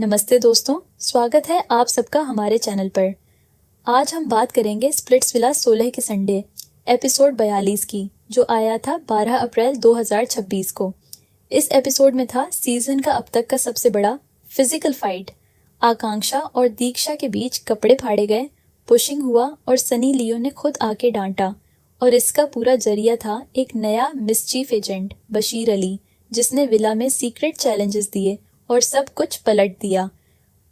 नमस्ते दोस्तों, स्वागत है आप सबका हमारे चैनल पर। आज हम बात करेंगे स्प्लिट्सविला 16 के संडे एपिसोड 42 की, जो आया था 12 अप्रैल 2026 को। इस एपिसोड में था सीजन का अब तक का सबसे बड़ा फिजिकल फाइट। आकांक्षा और दीक्षा के बीच कपड़े फाड़े गए, पुशिंग हुआ और सनी लियो ने खुद आके डांटा। और इसका पूरा जरिया था एक नया मिसचीफ एजेंट बशीर अली, जिसने विला में सीक्रेट चैलेंजेस दिए और सब कुछ पलट दिया।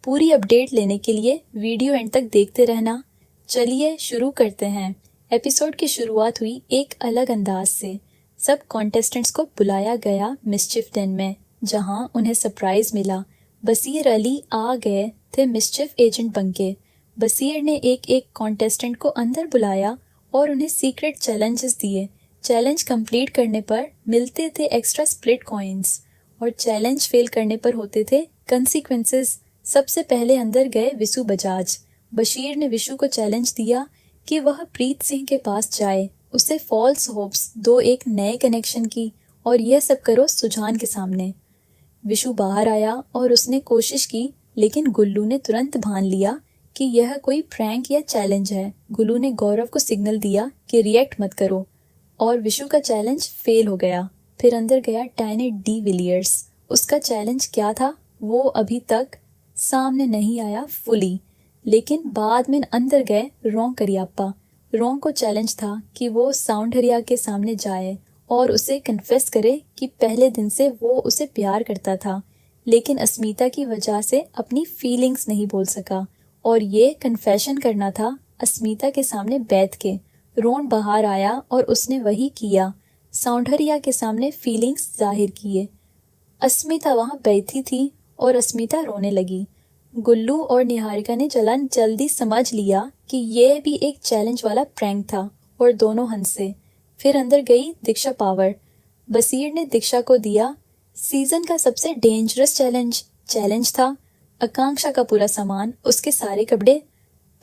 पूरी अपडेट लेने के लिए वीडियो एंड तक देखते रहना। चलिए शुरू करते हैं। एपिसोड की शुरुआत हुई एक अलग अंदाज से। सब कॉन्टेस्टेंट्स को बुलाया गया मिसचिफ den में, जहां उन्हें सरप्राइज मिला। बशीर अली आ गए थे मिसचिफ एजेंट बनके। बशीर ने एक एक कॉन्टेस्टेंट को अंदर बुलाया और उन्हें सीक्रेट चैलेंजेस दिए। चैलेंज कंप्लीट करने पर मिलते थे एक्स्ट्रा स्प्लिट कॉइन्स और चैलेंज फेल करने पर होते थे कंसीक्वेंसेस। सबसे पहले अंदर गए विशु बजाज। बशीर ने विशु को चैलेंज दिया कि वह प्रीत सिंह के पास जाए, उसे फॉल्स होप्स दो एक नए कनेक्शन की, और यह सब करो सुजान के सामने। विशु बाहर आया और उसने कोशिश की, लेकिन गुल्लू ने तुरंत भान लिया कि यह कोई प्रैंक या चैलेंज है। गुल्लू ने गौरव को सिग्नल दिया कि रिएक्ट मत करो, और विशु का चैलेंज फेल हो गया। फिर अंदर गया टाइनी डी विलियर्स। उसका चैलेंज क्या था वो अभी तक सामने नहीं आया फुली, लेकिन बाद में अंदर गए रोंग करियप्पा। रोंग को चैलेंज था कि वो साउंडरिया के सामने जाए और उसे कन्फेस करे कि पहले दिन से वो उसे प्यार करता था, लेकिन अस्मिता की वजह से अपनी फीलिंग्स नहीं बोल सका, और ये कन्फेशन करना था अस्मिता के सामने बैठ के। रोन बाहर आया और उसने वही किया, साउंडरिया के सामने फीलिंग्स जाहिर किए। अस्मिता वहां बैठी थी और अस्मिता रोने लगी। गुल्लू और निहारिका ने जल्दी समझ लिया कि ये भी एक चैलेंज वाला प्रैंक था और दोनों हंसे। फिर अंदर गई दीक्षा पावर। बशीर ने दीक्षा को दिया सीजन का सबसे डेंजरस चैलेंज था। आकांक्षा का पूरा सामान, उसके सारे कपड़े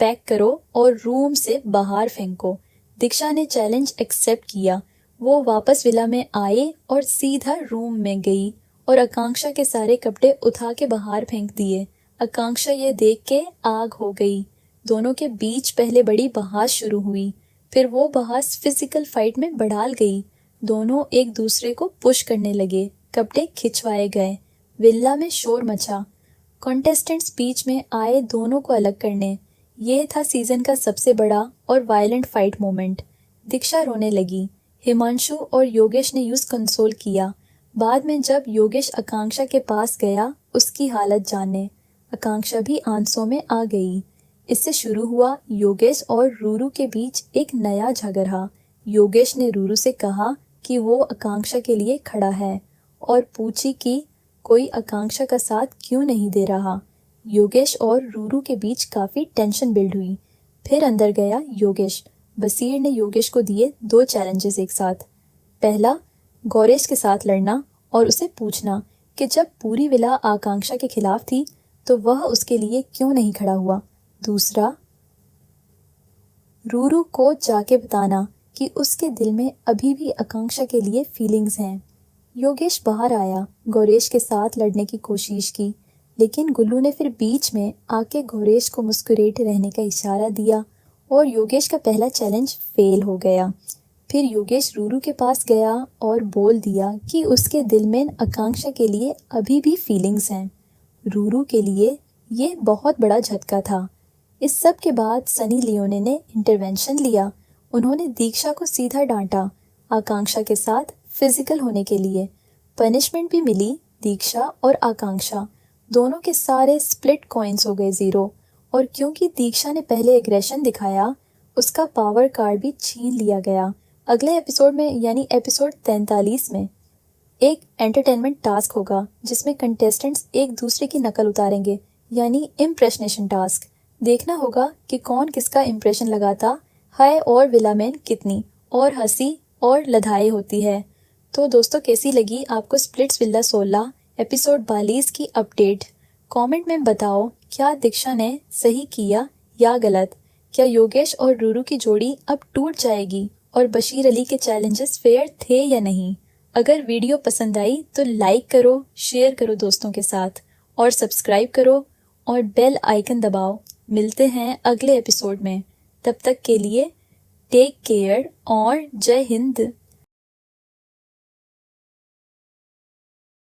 पैक करो और रूम से बाहर फेंको। दीक्षा ने चैलेंज एक्सेप्ट किया। वो वापस विला में आए और सीधा रूम में गई और आकांक्षा के सारे कपड़े उठा के बाहर फेंक दिए। आकांक्षा ये देख के आग हो गई। दोनों के बीच पहले बड़ी बहस शुरू हुई, फिर वो बहस फिजिकल फाइट में बढ़ाल गई। दोनों एक दूसरे को पुश करने लगे, कपड़े खिंचवाए गए, विला में शोर मचा। कॉन्टेस्टेंट्स बीच में आए दोनों को अलग करने। ये था सीजन का सबसे बड़ा और वायलेंट फाइट मोमेंट। दीक्षा रोने लगी। हिमांशु और योगेश ने यूज कंसोल किया। बाद में जब योगेश आकांक्षा के पास गया उसकी हालत जानने, आकांक्षा भी आंसुओं में आ गई। इससे शुरू हुआ योगेश और रूरू के बीच एक नया झगड़ा। योगेश ने रूरू से कहा कि वो आकांक्षा के लिए खड़ा है और पूछी कि कोई आकांक्षा का साथ क्यों नहीं दे रहा। योगेश और रूरू के बीच काफी टेंशन बिल्ड हुई। फिर अंदर गया योगेश। बशीर ने योगेश को दिए 2 चैलेंजेस एक साथ। पहला, गौरेश के साथ लड़ना और उसे पूछना कि जब पूरी विला आकांक्षा के खिलाफ थी तो वह उसके लिए क्यों नहीं खड़ा हुआ। दूसरा, रूरू को जाके बताना कि उसके दिल में अभी भी आकांक्षा के लिए फीलिंग्स हैं। योगेश बाहर आया, गौरेश के साथ लड़ने की कोशिश की, लेकिन गुल्लू ने फिर बीच में आके गौरेश को मुस्कुराते रहने का इशारा दिया और योगेश का पहला चैलेंज फेल हो गया। फिर योगेश रूरू के पास गया और बोल दिया कि उसके दिल में आकांक्षा के लिए अभी भी फीलिंग्स हैं। रूरू के लिए ये बहुत बड़ा झटका था। इस सब के बाद सनी लियोने ने इंटरवेंशन लिया। उन्होंने दीक्षा को सीधा डांटा आकांक्षा के साथ फिजिकल होने के लिए। पनिशमेंट भी मिली। दीक्षा और आकांक्षा दोनों के सारे स्प्लिट कॉइन्स हो गए 0, और क्योंकि दीक्षा ने पहले एग्रेशन दिखाया उसका पावर कार्ड भी छीन लिया गया। अगले एपिसोड में यानी एपिसोड 43 में एक एंटरटेनमेंट टास्क होगा जिसमें कंटेस्टेंट्स एक दूसरे की नकल उतारेंगे, यानी इम्प्रेशनेशन टास्क। देखना होगा कि कौन किसका इम्प्रेशन लगाता है और विला में कितनी और हंसी और लदाई होती है। तो दोस्तों, कैसी लगी आपको स्प्लिट्सविला 16 एपिसोड 42 की अपडेट? कमेंट में बताओ, क्या दीक्षा ने सही किया या गलत? क्या योगेश और रूरू की जोड़ी अब टूट जाएगी और बशीर अली के चैलेंजेस फेयर थे या नहीं? अगर वीडियो पसंद आई तो लाइक करो, शेयर करो दोस्तों के साथ, और सब्सक्राइब करो और बेल आइकन दबाओ। मिलते हैं अगले एपिसोड में। तब तक के लिए टेक केयर और जय हिंद।